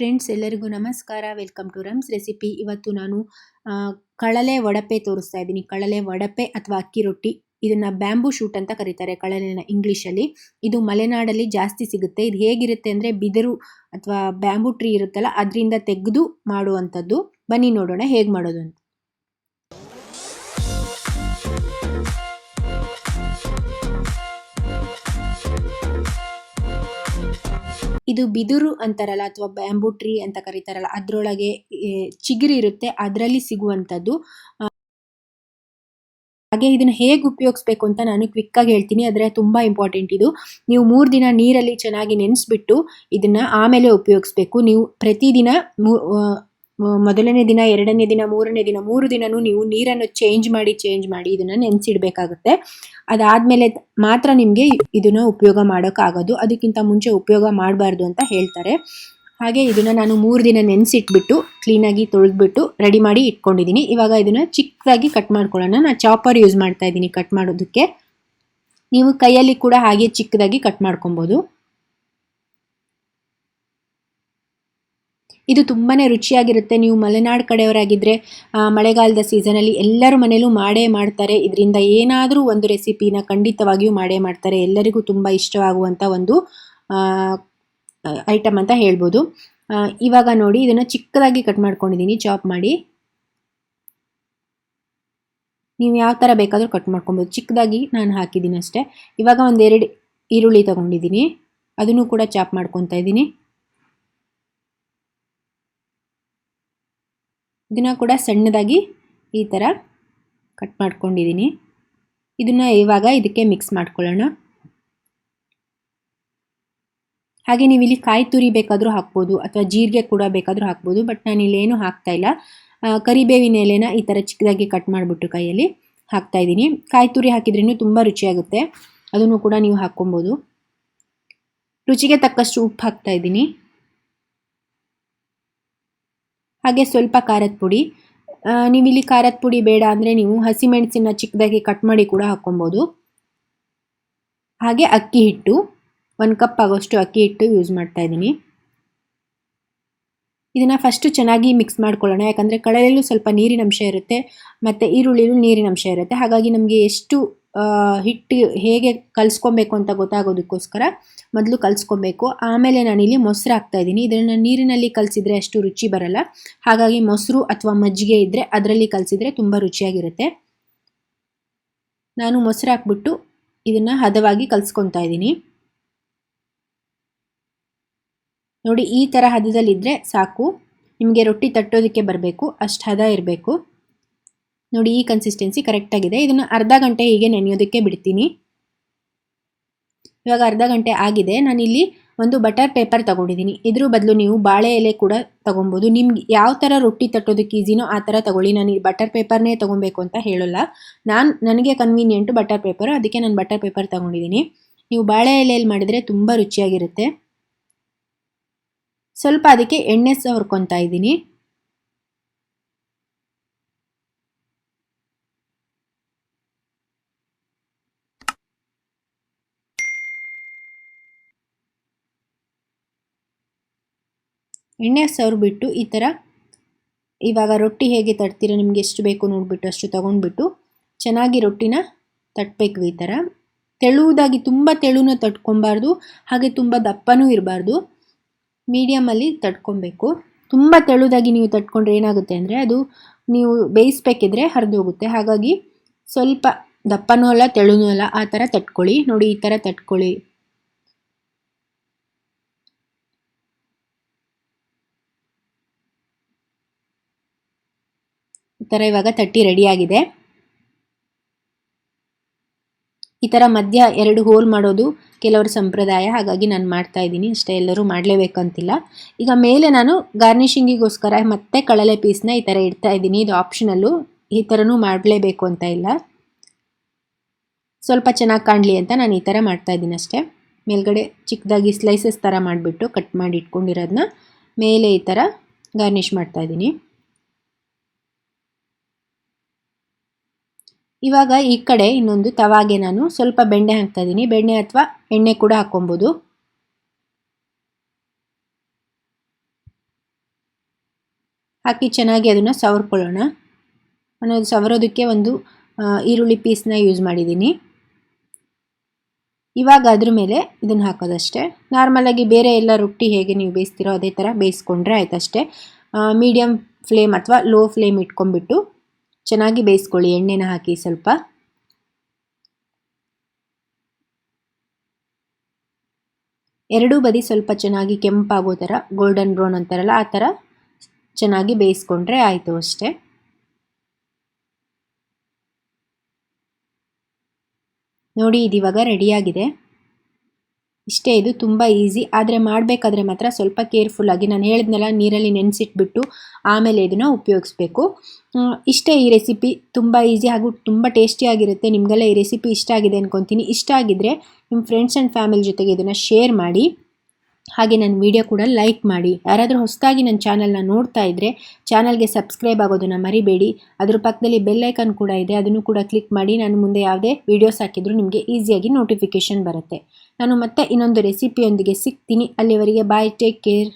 Friends ಎಲ್ಲರಿಗೂ ನಮಸ್ಕಾರ. Welcome to Rams recipe. ಇವತ್ತು ನಾನು ಕಳಲೆ ವಡಪೆ ತೋರಿಸ್ತಾ ಇದ್ದೀನಿ. ಕಳಲೆ ವಡಪೆ ಅಥವಾ ಅಕ್ಕಿ ರೊಟ್ಟಿ, ಇದನ್ನ ಬ್ಯಾಂಬೂಶೂಟ್ ಅಂತ ಕರೀತಾರೆ ಕಳಲೆನ ಇಂಗ್ಲೀಷಲ್ಲಿ. ಇದು ಮಲೆನಾಡಲ್ಲಿ ಜಾಸ್ತಿ ಸಿಗುತ್ತೆ. ಇದು ಹೇಗಿರುತ್ತೆ ಅಂದರೆ ಬಿದಿರು ಅಥವಾ ಬ್ಯಾಂಬೂ ಟ್ರೀ ಇರುತ್ತಲ್ಲ ಅದರಿಂದ ತೆಗೆದು ಮಾಡುವಂಥದ್ದು. ಬನ್ನಿ ನೋಡೋಣ ಹೇಗೆ ಮಾಡೋದು ಅಂತ. ಇದು ಬಿದಿರು ಅಂತಾರಲ್ಲ ಅಥವಾ ಬ್ಯಾಂಬೂ ಟ್ರೀ ಅಂತ ಕರೀತಾರಲ್ಲ, ಅದರೊಳಗೆ ಚಿಗುರು ಇರುತ್ತೆ, ಅದರಲ್ಲಿ ಸಿಗುವಂಥದ್ದು. ಹಾಗೆ ಇದನ್ನು ಹೇಗೆ ಉಪಯೋಗಿಸ್ಬೇಕು ಅಂತ ನಾನು ಕ್ವಿಕ್ ಆಗಿ ಹೇಳ್ತೀನಿ, ಆದರೆ ತುಂಬ ಇಂಪಾರ್ಟೆಂಟ್ ಇದು. ನೀವು 3 ದಿನ ನೀರಲ್ಲಿ ಚೆನ್ನಾಗಿ ನೆನೆಸ್ಬಿಟ್ಟು ಇದನ್ನ ಆಮೇಲೆ ಉಪಯೋಗಿಸ್ಬೇಕು. ನೀವು ಪ್ರತಿದಿನ ಮೊದಲನೇ ದಿನ, 2ನೇ ದಿನ, 3ನೇ ದಿನ 3 ದಿನನೂ ನೀವು ನೀರನ್ನು ಚೇಂಜ್ ಮಾಡಿ ಇದನ್ನ ನೆನೆಸಿಡ್ಬೇಕಾಗುತ್ತೆ. ಅದಾದ್ಮೇಲೆ ಮಾತ್ರ ನಿಮಗೆ ಇದನ್ನ ಉಪಯೋಗ ಮಾಡೋಕ್ಕಾಗೋದು. ಅದಕ್ಕಿಂತ ಮುಂಚೆ ಉಪಯೋಗ ಮಾಡಬಾರ್ದು ಅಂತ ಹೇಳ್ತಾರೆ. ಹಾಗೆ ಇದನ್ನ ನಾನು 3 ದಿನ ನೆನೆಸಿಟ್ಬಿಟ್ಟು ಕ್ಲೀನಾಗಿ ತೊಳೆದ್ಬಿಟ್ಟು ರೆಡಿ ಮಾಡಿ ಇಟ್ಕೊಂಡಿದ್ದೀನಿ. ಇವಾಗ ಇದನ್ನ ಚಿಕ್ಕದಾಗಿ ಕಟ್ ಮಾಡ್ಕೊಳ್ಳೋಣ. ನಾನು ಚಾಪರ್ ಯೂಸ್ ಮಾಡ್ತಾ ಇದ್ದೀನಿ ಕಟ್ ಮಾಡೋದಕ್ಕೆ. ನೀವು ಕೈಯಲ್ಲಿ ಕೂಡ ಹಾಗೆ ಚಿಕ್ಕದಾಗಿ ಕಟ್ ಮಾಡ್ಕೊಬೋದು. ಇದು ತುಂಬಾನೇ ರುಚಿಯಾಗಿರುತ್ತೆ. ನೀವು ಮಲೆನಾಡು ಕಡೆಯವರಾಗಿದ್ದರೆ ಮಳೆಗಾಲದ ಸೀಸನಲ್ಲಿ ಎಲ್ಲರ ಮನೇಲೂ ಮಾಡ್ತಾರೆ. ಇದರಿಂದ ಏನಾದರೂ ಒಂದು ರೆಸಿಪಿನ ಖಂಡಿತವಾಗಿಯೂ ಮಾಡ್ತಾರೆ. ಎಲ್ಲರಿಗೂ ತುಂಬ ಇಷ್ಟವಾಗುವಂಥ ಒಂದು ಐಟಮ್ ಅಂತ ಹೇಳ್ಬೋದು. ಇವಾಗ ನೋಡಿ, ಇದನ್ನು ಚಿಕ್ಕದಾಗಿ ಕಟ್ ಮಾಡ್ಕೊಂಡಿದ್ದೀನಿ ಚಾಪ್ ಮಾಡಿ. ನೀವು ಯಾವ ಥರ ಬೇಕಾದರೂ ಕಟ್ ಮಾಡ್ಕೊಬೋದು. ಚಿಕ್ಕದಾಗಿ ನಾನು ಹಾಕಿದ್ದೀನಿ ಅಷ್ಟೇ. ಇವಾಗ 1-2 ಈರುಳ್ಳಿ ತಗೊಂಡಿದ್ದೀನಿ, ಅದನ್ನು ಕೂಡ ಚಾಪ್ ಮಾಡ್ಕೊತಾ ಇದ್ದೀನಿ. ಇದನ್ನ ಕೂಡ ಸಣ್ಣದಾಗಿ ಈ ಥರ ಕಟ್ ಮಾಡ್ಕೊಂಡಿದ್ದೀನಿ. ಇದನ್ನ ಇವಾಗ ಇದಕ್ಕೆ ಮಿಕ್ಸ್ ಮಾಡ್ಕೊಳ್ಳೋಣ. ಹಾಗೆ ನೀವು ಇಲ್ಲಿ ಕಾಯಿ ತುರಿ ಬೇಕಾದರೂ ಹಾಕ್ಬೋದು ಅಥವಾ ಜೀರಿಗೆ ಕೂಡ ಬೇಕಾದರೂ ಹಾಕ್ಬೋದು. ಬಟ್ ನಾನು ಇಲ್ಲೇನು ಹಾಕ್ತಾ ಇಲ್ಲ. ಕರಿಬೇವಿನ ಎಲೆನ ಈ ಥರ ಚಿಕ್ಕದಾಗಿ ಕಟ್ ಮಾಡಿಬಿಟ್ಟು ಕೈಯಲ್ಲಿ ಹಾಕ್ತಾ ಇದ್ದೀನಿ. ಕಾಯಿ ತುರಿ ಹಾಕಿದ್ರೂ ತುಂಬ ರುಚಿಯಾಗುತ್ತೆ, ಅದನ್ನು ಕೂಡ ನೀವು ಹಾಕ್ಕೊಬೋದು. ರುಚಿಗೆ ತಕ್ಕಷ್ಟು ಉಪ್ಪು ಹಾಕ್ತಾ ಇದ್ದೀನಿ. ಹಾಗೆ ಸ್ವಲ್ಪ ಖಾರದ ಪುಡಿ. ನೀವು ಇಲ್ಲಿ ಖಾರದ ಪುಡಿ ಬೇಡ ಅಂದರೆ ನೀವು ಹಸಿಮೆಣಸಿನ ಚಿಕ್ಕದಾಗಿ ಕಟ್ ಮಾಡಿ ಕೂಡ ಹಾಕ್ಕೊಬೋದು. ಹಾಗೆ ಅಕ್ಕಿ ಹಿಟ್ಟು, 1 ಕಪ್ ಆಗೋಷ್ಟು ಅಕ್ಕಿ ಹಿಟ್ಟು ಯೂಸ್ ಮಾಡ್ತಾ ಇದ್ದೀನಿ. ಇದನ್ನು ಫಸ್ಟು ಚೆನ್ನಾಗಿ ಮಿಕ್ಸ್ ಮಾಡ್ಕೊಳ್ಳೋಣ. ಯಾಕಂದರೆ ಕಳಲೆಯಲ್ಲೂ ಸ್ವಲ್ಪ ನೀರಿನ ಅಂಶ ಇರುತ್ತೆ ಮತ್ತು ಈರುಳ್ಳಿಲೂ ನೀರಿನ ಅಂಶ ಇರುತ್ತೆ. ಹಾಗಾಗಿ ನಮಗೆ ಎಷ್ಟು ಹಿಟ್ಟು ಹೇಗೆ ಕಲಿಸ್ಕೊಬೇಕು ಅಂತ ಗೊತ್ತಾಗೋದಕ್ಕೋಸ್ಕರ ಮೊದಲು ಕಲಿಸ್ಕೊಬೇಕು. ಆಮೇಲೆ ನಾನಿಲ್ಲಿ ಮೊಸರು ಹಾಕ್ತಾ ಇದ್ದೀನಿ. ಇದನ್ನು ನೀರಿನಲ್ಲಿ ಕಲಸಿದ್ರೆ ಅಷ್ಟು ರುಚಿ ಬರಲ್ಲ. ಹಾಗಾಗಿ ಮೊಸರು ಅಥವಾ ಮಜ್ಜಿಗೆ ಇದ್ದರೆ ಅದರಲ್ಲಿ ಕಲಸಿದ್ರೆ ತುಂಬ ರುಚಿಯಾಗಿರುತ್ತೆ. ನಾನು ಮೊಸರು ಹಾಕ್ಬಿಟ್ಟು ಇದನ್ನು ಹದವಾಗಿ ಕಲಿಸ್ಕೊತಾ ಇದ್ದೀನಿ. ನೋಡಿ, ಈ ಥರ ಹದದಲ್ಲಿದ್ದರೆ ಸಾಕು. ನಿಮಗೆ ರೊಟ್ಟಿ ತಟ್ಟೋದಕ್ಕೆ ಬರಬೇಕು, ಅಷ್ಟು ಹದ ಇರಬೇಕು. ನೋಡಿ, ಈ ಕನ್ಸಿಸ್ಟೆನ್ಸಿ ಕರೆಕ್ಟಾಗಿದೆ. ಇದನ್ನು ಅರ್ಧ ಗಂಟೆ ಹೀಗೆ ನೆನೆಯೋದಕ್ಕೆ ಬಿಡ್ತೀನಿ. ಇವಾಗ ಅರ್ಧ ಗಂಟೆ ಆಗಿದೆ. ನಾನಿಲ್ಲಿ ಒಂದು ಬಟರ್ ಪೇಪರ್ ತಗೊಂಡಿದ್ದೀನಿ. ಇದ್ರ ಬದಲು ನೀವು ಬಾಳೆ ಎಲೆ ಕೂಡ ತಗೊಬೋದು. ನಿಮ್ಗೆ ಯಾವ ಥರ ರೊಟ್ಟಿ ತಟ್ಟೋದಕ್ಕೆ ಈಸಿನೋ ಆ ಥರ ತಗೊಳ್ಳಿ. ನಾನು ಈ ಬಟರ್ ಪೇಪರ್ನೇ ತೊಗೊಬೇಕು ಅಂತ ಹೇಳೋಲ್ಲ. ನನಗೆ ಕನ್ವೀನಿಯೆಂಟು ಬಟರ್ ಪೇಪರು, ಅದಕ್ಕೆ ನಾನು ಬಟರ್ ಪೇಪರ್ ತಗೊಂಡಿದ್ದೀನಿ. ನೀವು ಬಾಳೆ ಎಲೆಯಲ್ಲಿ ಮಾಡಿದರೆ ತುಂಬ ರುಚಿಯಾಗಿರುತ್ತೆ. ಸ್ವಲ್ಪ ಅದಕ್ಕೆ ಎಣ್ಣೆ ಸವರ್ಕೊತಾ ಇದ್ದೀನಿ. ಎಣ್ಣೆ ಸವರ್ಬಿಟ್ಟು ಈ ಥರ ಇವಾಗ ರೊಟ್ಟಿ ಹೇಗೆ ತಟ್ತೀರೋ ನಿಮಗೆ ಎಷ್ಟು ಬೇಕು ನೋಡಿಬಿಟ್ಟು ಅಷ್ಟು ತೊಗೊಂಡ್ಬಿಟ್ಟು ಚೆನ್ನಾಗಿ ರೊಟ್ಟಿನ ತಟ್ಟಬೇಕು. ಈ ಥರ ತೆಳುವುದಾಗಿ, ತುಂಬ ತೆಳುನ ತಟ್ಕೊಬಾರ್ದು, ಹಾಗೆ ತುಂಬ ದಪ್ಪನೂ ಇರಬಾರ್ದು. ಮೀಡಿಯಮಲ್ಲಿ ತಟ್ಕೊಬೇಕು. ತುಂಬ ತೆಳುದಾಗಿ ನೀವು ತಟ್ಕೊಂಡ್ರೆ ಏನಾಗುತ್ತೆ ಅಂದರೆ ಅದು ನೀವು ಬೇಯಿಸ್ಬೇಕಿದ್ರೆ ಹರಿದೋಗುತ್ತೆ. ಹಾಗಾಗಿ ಸ್ವಲ್ಪ ದಪ್ಪನೂ ಅಲ್ಲ ತೆಳುನೂ ಅಲ್ಲ, ಆ ಥರ ತಟ್ಕೊಳ್ಳಿ. ನೋಡಿ, ಈ ಥರ ತಟ್ಕೊಳ್ಳಿ. ಈ ಥರ ಇವಾಗ ತಟ್ಟಿ ರೆಡಿಯಾಗಿದೆ. ಈ ಥರ ಮಧ್ಯ 2 ಹೋಲ್ ಮಾಡೋದು ಕೆಲವರ ಸಂಪ್ರದಾಯ, ಹಾಗಾಗಿ ನಾನು ಮಾಡ್ತಾ ಇದ್ದೀನಿ ಅಷ್ಟೇ. ಎಲ್ಲರೂ ಮಾಡಲೇಬೇಕಂತಿಲ್ಲ. ಈಗ ಮೇಲೆ ನಾನು ಗಾರ್ನಿಷಿಂಗಿಗೋಸ್ಕರ ಮತ್ತೆ ಕಳಲೆ ಪೀಸ್ನ ಈ ಥರ ಇಡ್ತಾ ಇದ್ದೀನಿ. ಇದು ಆಪ್ಷನಲ್ಲು, ಈ ಥರನೂ ಮಾಡಲೇಬೇಕು ಅಂತ ಇಲ್ಲ. ಸ್ವಲ್ಪ ಚೆನ್ನಾಗಿ ಕಾಣಲಿ ಅಂತ ನಾನು ಈ ಥರ ಮಾಡ್ತಾ ಇದ್ದೀನಿ ಅಷ್ಟೇ. ಮೇಲ್ಗಡೆ ಚಿಕ್ಕದಾಗಿ ಸ್ಲೈಸಸ್ ಥರ ಮಾಡಿಬಿಟ್ಟು ಕಟ್ ಮಾಡಿ ಇಟ್ಕೊಂಡಿರೋದನ್ನ ಮೇಲೆ ಈ ಥರ ಗಾರ್ನಿಷ್ ಮಾಡ್ತಾ ಇದ್ದೀನಿ. ಇವಾಗ ಈ ಕಡೆ ಇನ್ನೊಂದು ತವಾಗೆ ನಾನು ಸ್ವಲ್ಪ ಬೆಣ್ಣೆ ಹಾಕ್ತಾ ಇದ್ದೀನಿ. ಬೆಣ್ಣೆ ಅಥವಾ ಎಣ್ಣೆ ಕೂಡ ಹಾಕ್ಕೊಬೋದು. ಹಾಕಿ ಚೆನ್ನಾಗಿ ಅದನ್ನು ಸವರ್ಕೊಳ್ಳೋಣ. ನಾನು ಸವರೋದಕ್ಕೆ ಒಂದು ಈರುಳ್ಳಿ ಪೀಸ್ನ ಯೂಸ್ ಮಾಡಿದ್ದೀನಿ. ಇವಾಗ ಅದ್ರ ಮೇಲೆ ಇದನ್ನು ಹಾಕೋದಷ್ಟೇ. ನಾರ್ಮಲಾಗಿ ಬೇರೆ ಎಲ್ಲ ರೊಟ್ಟಿ ಹೇಗೆ ನೀವು ಬೇಯಿಸ್ತೀರೋ ಅದೇ ಥರ ಬೇಯಿಸ್ಕೊಂಡ್ರೆ ಆಯ್ತಷ್ಟೇ. ಮೀಡಿಯಮ್ ಫ್ಲೇಮ್ ಅಥವಾ ಲೋ ಫ್ಲೇಮ್ ಇಟ್ಕೊಂಡ್ಬಿಟ್ಟು ಚೆನ್ನಾಗಿ ಬೇಯಿಸ್ಕೊಳ್ಳಿ ಎಣ್ಣೆನ ಹಾಕಿ. ಸ್ವಲ್ಪ ಎರಡೂ ಬದಿ ಸ್ವಲ್ಪ ಚೆನ್ನಾಗಿ ಕೆಂಪಾಗೋ ಥರ, ಗೋಲ್ಡನ್ ಬ್ರೌನ್ ಅಂತಾರಲ್ಲ ಆ ಥರ ಚೆನ್ನಾಗಿ ಬೇಯಿಸ್ಕೊಂಡ್ರೆ ಆಯಿತು ಅಷ್ಟೇ. ನೋಡಿ ಇದಿವಾಗ ರೆಡಿಯಾಗಿದೆ. ಇಷ್ಟೇ, ಇದು ತುಂಬ ಈಸಿ. ಆದರೆ ಮಾಡಬೇಕಾದ್ರೆ ಮಾತ್ರ ಸ್ವಲ್ಪ ಕೇರ್ಫುಲ್ಲಾಗಿ, ನಾನು ಹೇಳಿದ್ನಲ್ಲ ನೀರಲ್ಲಿ ನೆನೆಸಿಟ್ಬಿಟ್ಟು ಆಮೇಲೆ ಇದನ್ನು ಉಪಯೋಗಿಸ್ಬೇಕು. ಇಷ್ಟೇ ಈ ರೆಸಿಪಿ. ತುಂಬ ಈಸಿ ಹಾಗೂ ತುಂಬ ಟೇಸ್ಟಿಯಾಗಿರುತ್ತೆ. ನಿಮಗೆಲ್ಲ ಈ ರೆಸಿಪಿ ಇಷ್ಟ ಆಗಿದೆ ಅಂದ್ಕೊತೀನಿ. ಇಷ್ಟ ಆಗಿದ್ದರೆ ನಿಮ್ಮ ಫ್ರೆಂಡ್ಸ್ ಆ್ಯಂಡ್ ಫ್ಯಾಮಿಲಿ ಜೊತೆಗೆ ಇದನ್ನು ಶೇರ್ ಮಾಡಿ. ಹಾಗೆ ನನ್ನ ವಿಡಿಯೋ ಕೂಡ ಲೈಕ್ ಮಾಡಿ. ಯಾರಾದರೂ ಹೊಸದಾಗಿ ನನ್ನ ಚಾನಲ್ನ ನೋಡ್ತಾ ಇದ್ದರೆ ಚಾನಲ್ಗೆ ಸಬ್ಸ್ಕ್ರೈಬ್ ಆಗೋದನ್ನು ಮರಿಬೇಡಿ. ಅದ್ರ ಪಕ್ಕದಲ್ಲಿ ಬೆಲ್ ಐಕಾನ್ ಕೂಡ ಇದೆ, ಅದನ್ನು ಕೂಡ ಕ್ಲಿಕ್ ಮಾಡಿ. ನಾನು ಮುಂದೆ ಯಾವುದೇ ವೀಡಿಯೋಸ್ ಹಾಕಿದರೂ ನಿಮಗೆ ಈಸಿಯಾಗಿ ನೋಟಿಫಿಕೇಷನ್ ಬರುತ್ತೆ. ನಾನು ಮತ್ತೆ ಇನ್ನೊಂದು ರೆಸಿಪಿಯೊಂದಿಗೆ ಸಿಗ್ತೀನಿ. ಅಲ್ಲಿವರೆಗೆ ಬಾಯ್, ಟೇಕ್ ಕೇರ್.